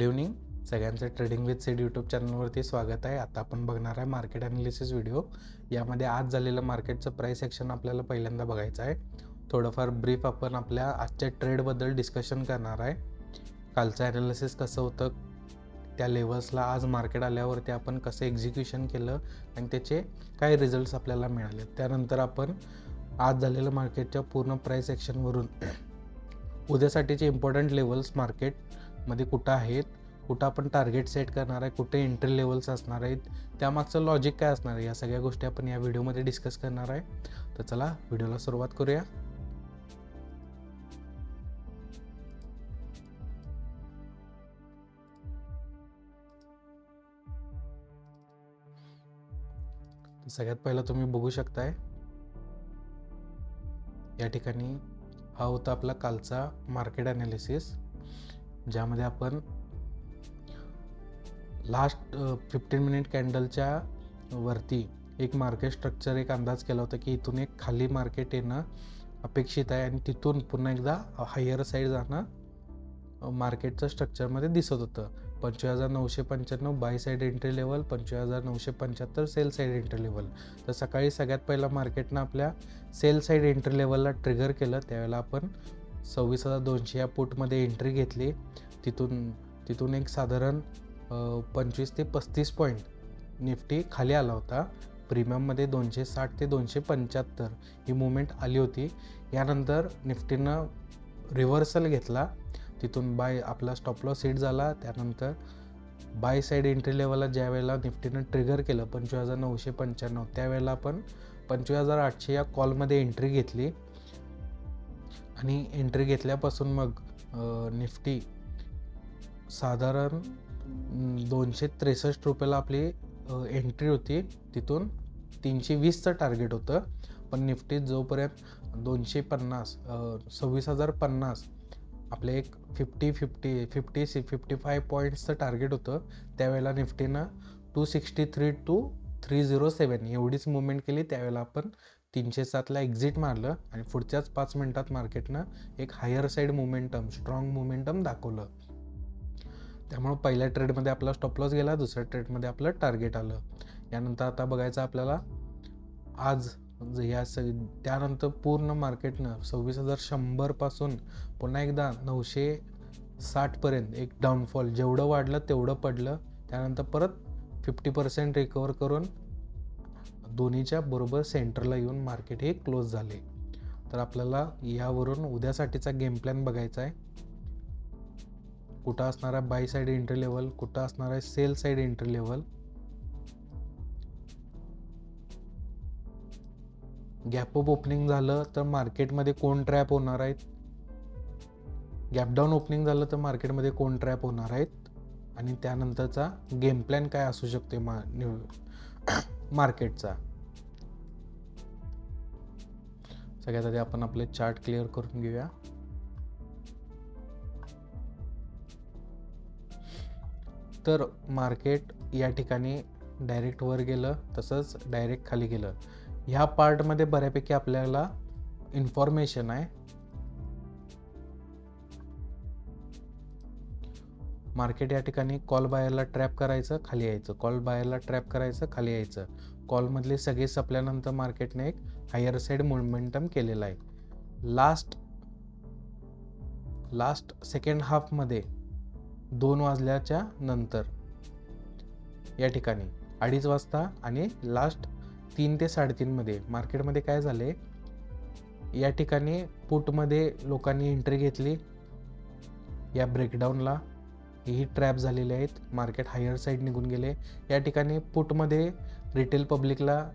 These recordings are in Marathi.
गुड इव्हनिंग सगळ्यांचं ट्रेडिंग विथ सीड यूट्यूब चॅनलवरती स्वागत आहे. आता आपण बघणार आहे मार्केट ॲनालिसिस व्हिडिओ. यामध्ये आज झालेलं मार्केटचं प्राईस ॲक्शन आपल्याला पहिल्यांदा बघायचं आहे. थोडंफार ब्रीफ आपण आपल्या आजच्या ट्रेडबद्दल डिस्कशन करणार आहे. कालचं ॲनालिसिस कसं होतं, त्या लेवल्सला आज मार्केट आल्यावरती आपण कसं एक्झिक्युशन केलं आणि त्याचे काय रिझल्ट्स आपल्याला मिळाले. त्यानंतर आपण आज झालेलं मार्केटच्या पूर्ण प्राईस ॲक्शनवरून उद्यासाठीचे इम्पॉर्टंट लेवल्स मार्केटमध्ये कुठं आहेत, कुठं आपण टार्गेट सेट करणार आहे, कुठे एंट्री लेवल्स असणार आहेत, त्यामागचं लॉजिक काय असणार आहे, या सगळ्या गोष्टी आपण या व्हिडिओमध्ये डिस्कस करणार आहे. तर चला व्हिडिओला सुरुवात करूया. सगळ्यात पहिलं तुम्ही बघू शकताय, या ठिकाणी हा होता आपला कालचा मार्केट ॲनालिसिस, ज्यामध्ये आपण लास्ट 15 मिनिट कॅन्डलच्या वरती एक मार्केट स्ट्रक्चर एक अंदाज केला होता की इथून एक खाली मार्केट येणं अपेक्षित आहे आणि तिथून पुन्हा एकदा हायर साईड जाणं मार्केटचं स्ट्रक्चरमध्ये दिसत होतं. 25,995 buy side entry level, 25,975 sell side entry level. तर सकाळी सगळ्यात पहिला मार्केटनं आपल्या सेल साईड एंट्री लेवलला ट्रिगर केलं. त्यावेळेला आपण 26,200 या पुटमध्ये एंट्री घेतली. तिथून एक साधारण 25 ते 35 पॉईंट निफ्टी खाली आला होता. प्रीमियममध्ये 260 ते 275 ही मुवमेंट आली होती. यानंतर निफ्टीनं रिव्हर्सल घेतला. तिथून बाय आपला स्टॉप लॉस हिट झाला. त्यानंतर बाय साईड एंट्री लेवलला ज्या वेळेला निफ्टीनं ट्रिगर केलं 25,995, त्यावेळेला आपण 25,800 या कॉलमध्ये एंट्री घेतली आणि एंट्री घेतल्यापासून मग निफ्टी साधारण 263 रुपयाला आपली एंट्री होती. तिथून 320चं टार्गेट होतं, पण निफ्टीत जोपर्यंत 250 26,050 आपले एक 55 पॉईंट्सचं टार्गेट होतं, त्यावेळेला निफ्टीनं 263 to 307 एवढीच मुवमेंट केली. त्यावेळेला आपण 307ला एक्झिट मारलं आणि पुढच्याच 5 मिनिटात मार्केटनं एक higher side momentum, strong momentum दाखवलं. त्यामुळे पहिल्या ट्रेडमध्ये आपला स्टॉप लॉस गेला, दुसऱ्या ट्रेडमध्ये आपलं टार्गेट आलं. यानंतर आता बघायचं आपल्याला आज त्यानंतर पूर्ण मार्केटनं 26,100 पासून पुन्हा एकदा 960 एक डाऊनफॉल, जेवढं वाढलं तेवढं पडलं. त्यानंतर परत 50% रिकवर करून दोन्हीच्या बरोबर सेंटरला येऊन मार्केट हे क्लोज झाले. तर आपल्याला यावरून उद्यासाठीचा गेम प्लॅन बघायचा आहे. कुठं असणार आहे बाय साईड एंट्री लेवल, कुठं असणार आहे sell side entry level. Gap up opening झालं तर मार्केटमध्ये कोण ट्रॅप होणार आहेत, गॅप डाऊन ओपनिंग झालं तर मार्केटमध्ये कोण ट्रॅप होणार आहेत, आणि त्यानंतरचा गेम प्लॅन काय असू शकते मार्केटचा. सगळ्यात आधी आपण आपले चार्ट क्लिअर करून घेऊया. तर मार्केट या ठिकाणी डायरेक्ट वर गेलं, तसंच डायरेक्ट खाली गेलं. ह्या पार्टमध्ये बऱ्यापैकी आपल्याला इन्फॉर्मेशन आहे. मार्केट या ठिकाणी कॉल बायरला ट्रॅप करायचं, खाली यायचं, कॉल बायरला ट्रॅप करायचं, खाली यायचं. कॉलमधले सगळे संपल्यानंतर मार्केटने एक हायर साईड मोमेंटम केलेला आहे. लास्ट सेकंड हाफमध्ये 2 वाजल्याच्या नंतर या ठिकाणी 2:30 वाजता आणि लास्ट 3 ते 3:30 मध्ये मार्केटमध्ये काय झाले, या ठिकाणी पुटमध्ये लोकांनी एंट्री घेतली. या ब्रेकडाऊनला ही ट्रॅप झालेले आहेत. मार्केट हायर साईड निघून गेले. या ठिकाणी पुटमध्ये रिटेल पब्लिकला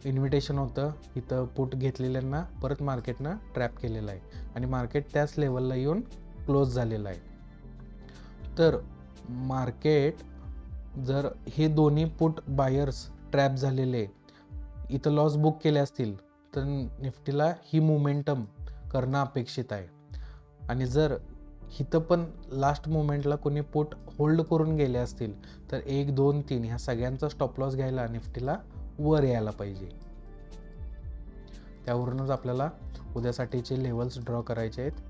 इन्व्हिटेशन होतं, इथं पुट घेतलेल्यांना परत मार्केटनं ट्रॅप केलेलं आहे आणि मार्केट त्याच लेवलला येऊन क्लोज झालेलं आहे. तर मार्केट जर हे दोन्ही पुट बायर्स ट्रॅप झालेले इथं लॉस बुक केले असतील तर निफ्टीला ही मोमेंटम करणं अपेक्षित आहे. आणि जर इथं पण लास्ट मोमेंटला कोणी पुट होल्ड करून गेले असतील तर 1, 2, 3 ह्या सगळ्यांचा स्टॉप लॉस घ्यायला निफ्टीला वर यायला पाहिजे. त्यावरूनच आपल्याला उद्यासाठीचे लेवल्स ड्रॉ करायचे आहेत.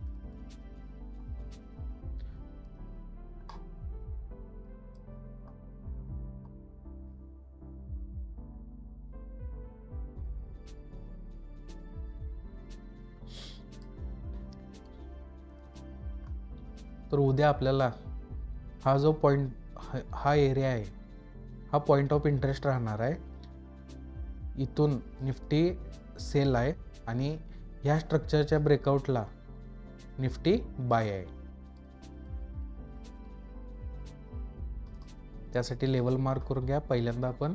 तर उद्या आपल्याला हा जो पॉईंट हा एरिया आहे, हा पॉईंट ऑफ इंटरेस्ट राहणार आहे. इथून निफ्टी सेल आहे आणि ह्या स्ट्रक्चरच्या ब्रेकआउटला निफ्टी बाय आहे. त्यासाठी लेवल मार्क करून घ्या. पहिल्यांदा आपण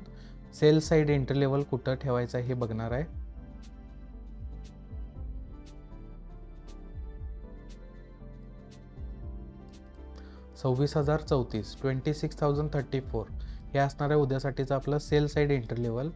सेल साईड एंट्री लेवल कुठं ठेवायचं हे बघणार आहे. $26,034 26,034 हे असणार आहे उद्यासाठीचं आपलं sell side entry level.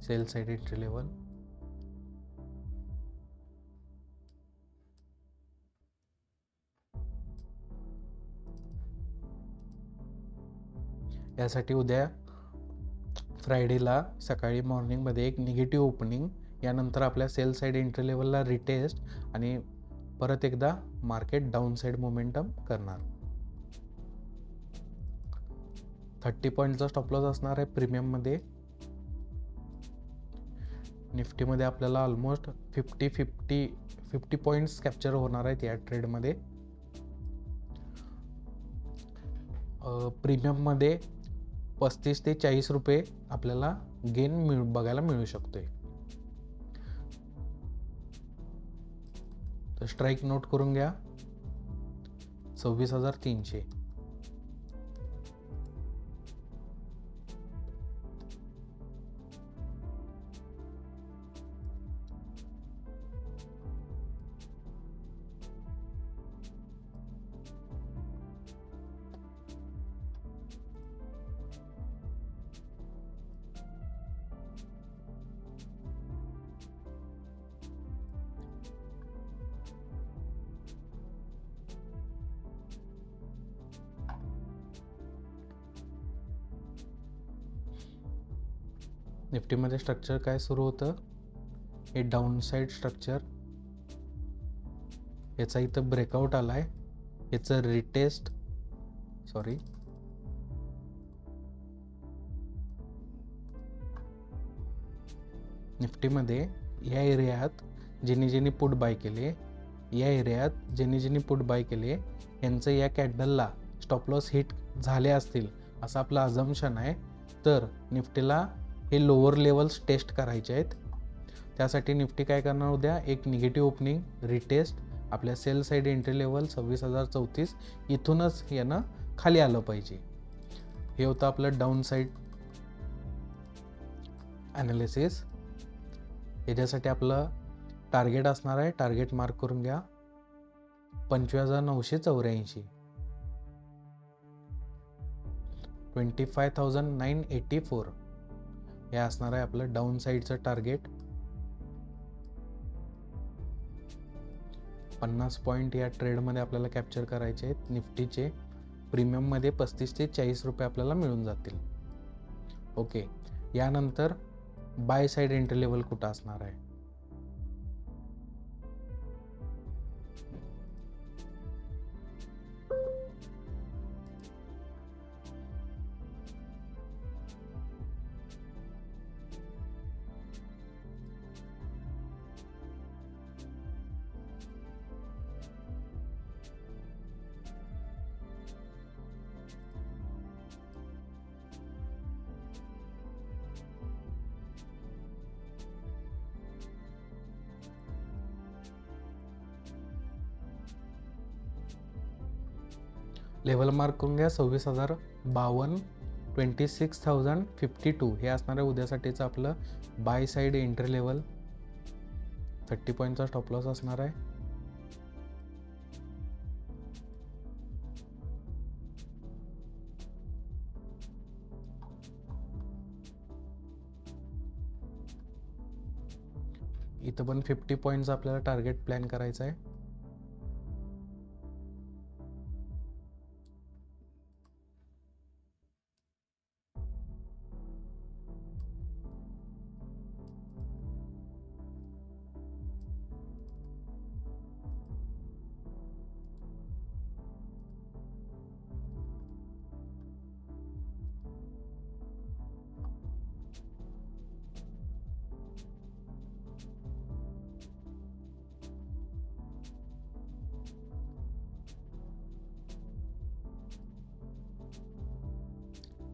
Sell side entry level यासाठी उद्या फ्रायडेला सकाळी मॉर्निंगमध्ये एक निगेटिव्ह ओपनिंग, यानंतर आपल्या सेल साईड एंट्री लेवलला रिटेस्ट आणि परत एकदा मार्केट डाऊन साईड मोमेंटम करणार. 30 पॉईंटचा स्टॉप लॉस असणार आहे प्रीमियममध्ये. निफ्टीमध्ये आपल्याला ऑलमोस्ट 50 पॉईंट्स कॅप्चर होणार आहेत या ट्रेडमध्ये. प्रीमियममध्ये 35 ते 40 रुपये आपल्याला गेन बघायला मिळू शकतोय. तर स्ट्राईक नोट करून घ्या 26,300. निफ्टीमध्ये स्ट्रक्चर काय सुरू होतं, हे डाऊन साईड स्ट्रक्चर. याचा इथं ब्रेकआउट आलाय, याचं रिटेस्ट निफ्टीमध्ये या एरियात ज्यांनी पुट बाय केले, यांचं या कॅन्डलला स्टॉप लॉस हिट झाले असतील असं आपलं अझम्पशन आहे. तर निफ्टीला हे लोअर लेवल्स टेस्ट करायचे आहेत. त्यासाठी निफ्टी काय करणार, उद्या एक निगेटिव्ह ओपनिंग, रिटेस्ट, आपल्या सेल साईड एंट्री लेवल 26,034 इथूनच यानं खाली आलं पाहिजे. हे होतं आपलं डाऊन साईड ॲनालिसिस. याच्यासाठी आपलं टार्गेट असणार आहे, टार्गेट मार्क करून घ्या 25,984, 25,984 हे असणार आहे आपलं डाऊन साईडचं टार्गेट. 50 पॉईंट या ट्रेडमध्ये आपल्याला कॅप्चर करायचे आहेत. निफ्टीचे प्रीमियममध्ये 35 ते 40 रुपये आपल्याला मिळून जातील. ओके, यानंतर बाय साईड एंट्री लेवल कुठं असणार आहे, लेवल मार्क करून घ्या 26,052, 26,052 हे असणार आहे उद्यासाठीचं आपलं बाय साईड एंट्री लेवल. 30 पॉईंटचा स्टॉप लॉस असणार आहे. इथं पण 50 पॉईंट्स आपल्याला टार्गेट प्लॅन करायचं आहे.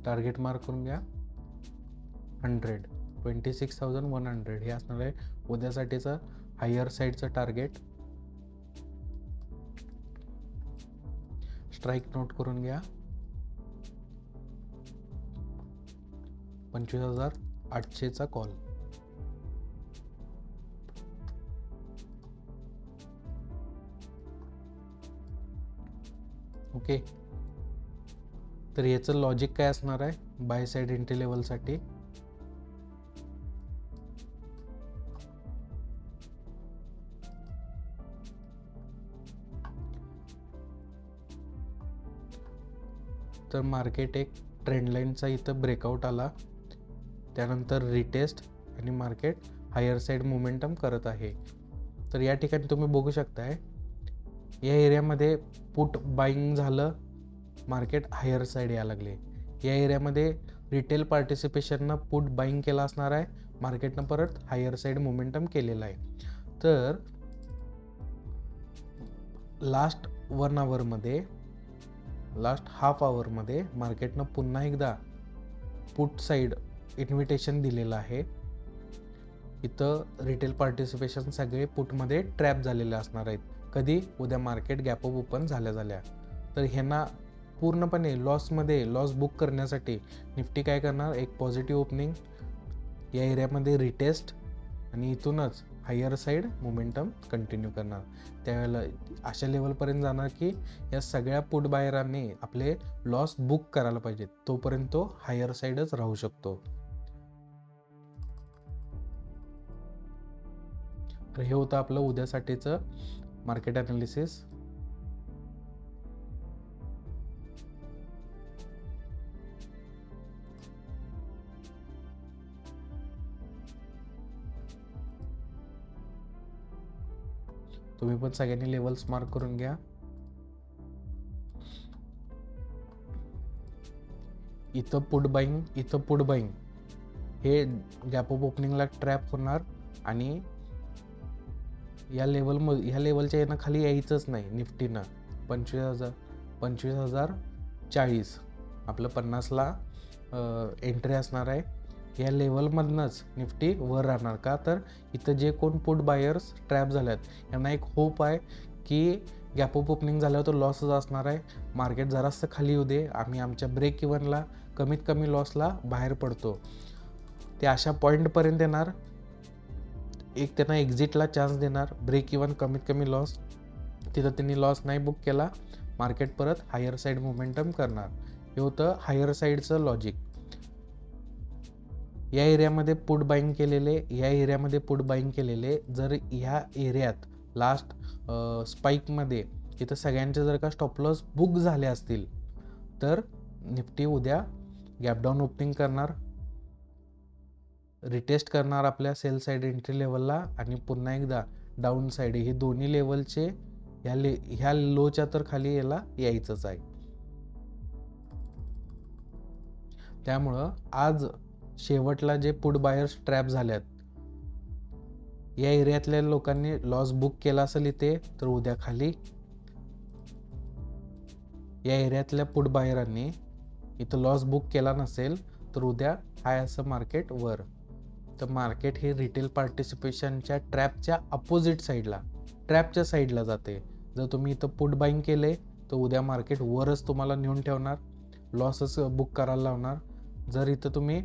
टार्गेट मार्क करून घ्या 100, 26,100 हे असणार आहे उद्यासाठीचं हायर साईडचं टार्गेट. स्ट्राईक नोट करून घ्या 25,800चा कॉल. ओके, तर याचं लॉजिक काय असणार आहे बाय साईड एंट्री लेवलसाठी. तर मार्केट एक ट्रेंड लाईनचा इथं ब्रेकआउट आला, त्यानंतर रिटेस्ट आणि मार्केट हायर साईड मोमेंटम करत आहे. तर या ठिकाणी तुम्ही बघू शकताय या एरियामध्ये पुट बाईंग झालं, मार्केट हायर साईड यायला लागले. या एरियामध्ये रिटेल पार्टिसिपेशननं पुट बाईंग केला असणार आहे, मार्केटनं परत हायर साईड मोमेंटम केलेला आहे. तर लास्ट हाफ आवरमध्ये मार्केटनं पुन्हा एकदा पुट साईड इन्व्हिटेशन दिलेलं आहे. इथं रिटेल पार्टिसिपेशन सगळे पुटमध्ये ट्रॅप झालेले असणार आहेत. कधी? उद्या मार्केट गॅप अप ओपन झाल्या. तर ह्यांना पूर्णपणे लॉस बुक करण्यासाठी निफ्टी काय करणार, एक पॉझिटिव्ह ओपनिंग, या एरियामध्ये रिटेस्ट आणि इथूनच हायर साईड मोमेंटम कंटिन्यू करणार. त्यावेळेला अशा लेवलपर्यंत जाणार की या सगळ्या पुट बायरांनी आपले लॉस बुक करायला पाहिजेत, तोपर्यंत तो हायर साईडच राहू शकतो. तर हे होतं आपलं उद्यासाठीचं मार्केट ॲनालिसिस. तुम्ही पण सगळ्यांनी लेवल्स मार्क करून घ्या. इथं पुट बाईंग हे गॅप अप ओपनिंगला ट्रॅप होणार आणि या लेवलच्या यानं खाली यायचंच नाही निफ्टीनं. 25,040 आपलं 50ला एंट्री असणार आहे. या लेवलमधनंच निफ्टी वर राहणार. का तर इथं जे कोण पुट बायर्स ट्रॅप झाल्यात यांना एक होप आहे की गॅप अप ओपनिंग झाल्यावर तो लॉसच असणार आहे, मार्केट जरासं खाली येऊ दे, आम्ही आमच्या ब्रेक इव्हनला कमीत कमी लॉसला बाहेर पडतो. ते अशा पॉईंटपर्यंत येणार, एक त्यांना एक्झिटला चान्स देणार, ब्रेक इव्हन कमीत कमी लॉस, तिथं त्यांनी लॉस नाही बुक केला, मार्केट परत हायर साईड मोमेंटम करणार. हे होतं हायर साईडचं लॉजिक. या एरियामध्ये पुट बाईंग केलेले जर ह्या एरियात लास्ट स्पाईकमध्ये इथं सगळ्यांचे जर का स्टॉप लॉस बुक झाले असतील तर निफ्टी उद्या गॅपडाऊन ओपनिंग करणार, रिटेस्ट करणार आपल्या सेल साईड एंट्री लेवलला आणि पुन्हा एकदा डाऊन साईड ही दोन्ही लेवलचे ह्या लोच्या तर खाली याला यायचंच आहे. त्यामुळं आज शेवटला जे पुट बायर्स ट्रॅप झाल्यात या एरियातल्या लोकांनी लॉस बुक केला असेल इथे तर उद्या खाली, या एरियातल्या पुट बायरांनी इथं लॉस बुक केला नसेल तर उद्या हाय असं मार्केट वर. तर मार्केट हे रिटेल पार्टिसिपेशनच्या ट्रॅपच्या अपोजिट ट्रॅपच्या साईडला जाते. जर तुम्ही इथं पुट बाईंग केले तर उद्या मार्केट वरच तुम्हाला नेऊन ठेवणार, लॉसच बुक करायला लावणार. जर इथं तुम्ही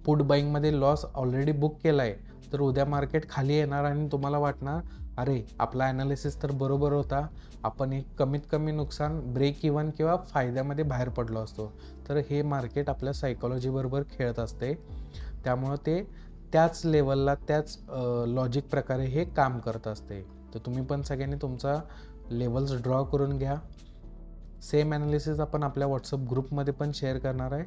पुट बाईंगमध्ये लॉस ऑलरेडी बुक केला आहे तर उद्या मार्केट खाली येणार आणि तुम्हाला वाटणार अरे आपला ॲनालिसिस तर बरोबर होता, आपण एक कमीत कमी नुकसान ब्रेक इव्हन किंवा फायद्यामध्ये बाहेर पडलो असतो. तर हे मार्केट आपल्या सायकोलॉजीबरोबर खेळत असते, त्यामुळं ते त्याच लेवलला त्याच लॉजिक प्रकारे हे काम करत असते. तर तुम्ही पण सगळ्यांनी तुमचा लेवल्स ड्रॉ करून घ्या. सेम ॲनालिसिस आपण आपल्या व्हॉट्सअप ग्रुपमध्ये पण शेअर करणार आहे.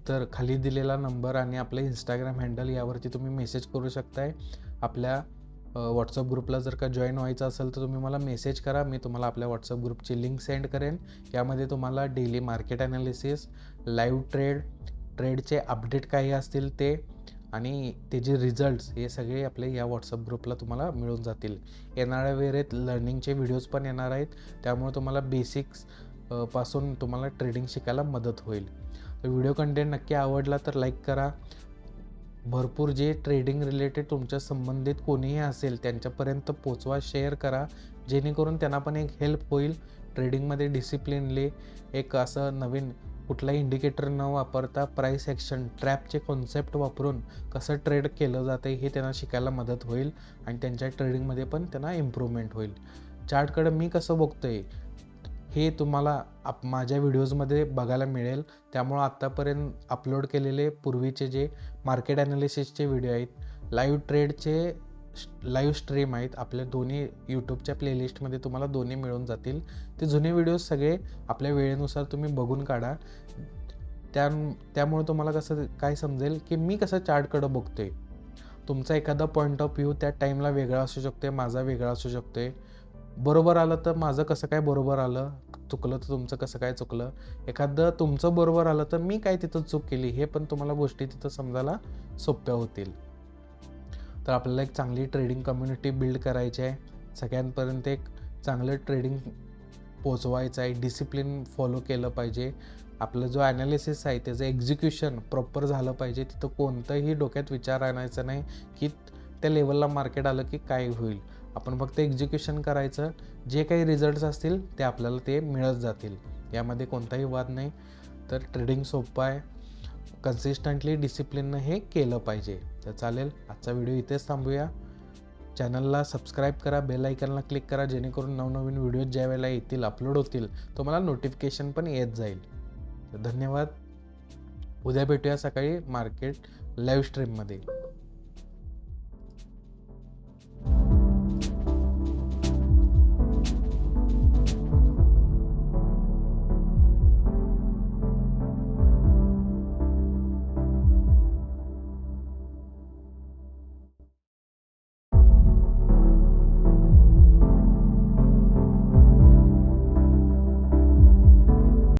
तर खाली दिलेला नंबर आणि आपलं इंस्टाग्राम हँडल यावरती तुम्ही मेसेज करू शकताय. आपल्या व्हॉट्सअप ग्रुपला जर का जॉईन व्हायचं असेल तर तुम्ही मला मेसेज करा, मी तुम्हाला आपल्या व्हॉट्सअप ग्रुपची लिंक सेंड करेन. यामध्ये तुम्हाला डेली मार्केट ॲनालिसिस, लाईव्ह ट्रेडचे अपडेट काही असतील ते, आणि त्याचे रिझल्ट्स हे सगळे आपले या व्हॉट्सअप ग्रुपला तुम्हाला मिळून जातील. येणाऱ्या वेळेत लर्निंगचे व्हिडिओज पण येणार आहेत, त्यामुळे तुम्हाला बेसिक्स पासून तुम्हाला ट्रेडिंग शिकायला मदत होईल. तर व्हिडिओ कंटेंट नक्की आवडला तर लाईक करा. भरपूर जे ट्रेडिंग रिलेटेड तुमच्या संबंधित कोणीही असेल त्यांच्यापर्यंत पोचवा, शेअर करा, जेणेकरून त्यांना पण एक हेल्प होईल. ट्रेडिंगमध्ये डिसिप्लिनली एक असं नवीन कुठलाही इंडिकेटर न वापरता प्राइस ॲक्शन ट्रॅपचे कॉन्सेप्ट वापरून कसं ट्रेड केलं जातं हे त्यांना शिकायला मदत होईल आणि त्यांच्या ट्रेडिंगमध्ये पण त्यांना इम्प्रूव्हमेंट होईल. चार्टकडे मी कसं बघतोय हे तुम्हाला माझ्या व्हिडिओजमध्ये बघायला मिळेल. त्यामुळं आत्तापर्यंत अपलोड केलेले पूर्वीचे जे मार्केट ॲनालिसिसचे व्हिडिओ आहेत, लाईव्ह ट्रेडचे लाईव्ह स्ट्रीम आहेत, आपल्या दोन्ही यूट्यूबच्या प्लेलिस्टमध्ये तुम्हाला दोन्ही मिळून जातील. ते जुने व्हिडिओज सगळे आपल्या वेळेनुसार तुम्ही बघून काढा. त्यामुळे तुम्हाला कसं काय समजेल की मी कसं चार्टकडं बघतोय. तुमचा एखादा पॉईंट ऑफ व्ह्यू त्या टाईमला वेगळा असू शकतो, माझा वेगळा असू शकतो. बरोबर आलं तर माझं कसं काय बरोबर आलं, चुकलं तर तुमचं कसं काय चुकलं, एखादं तुमचं बरोबर आलं तर मी काय तिथं चूक केली, हे पण तुम्हाला गोष्टी तिथं समजायला सोप्या होतील. तर आपल्याला एक चांगली ट्रेडिंग कम्युनिटी बिल्ड करायची आहे. सगळ्यांपर्यंत एक चांगलं ट्रेडिंग पोचवायचं आहे. डिसिप्लिन फॉलो केलं पाहिजे. आपलं जो ॲनालिसिस आहे त्याचं एक्झिक्युशन प्रॉपर झालं पाहिजे. तिथं कोणतंही डोक्यात विचार आणायचा नाही की त्या लेवलला मार्केट आलं की काय होईल. आपण फक्त एक्झिक्युशन करायचं. जे काही रिझल्ट्स असतील ते आपल्याला ते मिळत जातील. यामध्ये कोणताही वाद नाही. तर ट्रेडिंग सोपं आहे. कन्सिस्टंटली डिसिप्लिननं हे केलं पाहिजे. तर चालेल, आजचा व्हिडिओ इथेच थांबूया. चॅनलला सबस्क्राईब करा, बेल आयकॉनला क्लिक करा, जेणेकरून नवनवीन व्हिडिओज ज्या वेळेला येतील, अपलोड होतील, तुम्हाला नोटिफिकेशन पण येत जाईल. तर धन्यवाद. उद्या भेटूया सकाळी मार्केट लाईव्ह स्ट्रीममध्ये.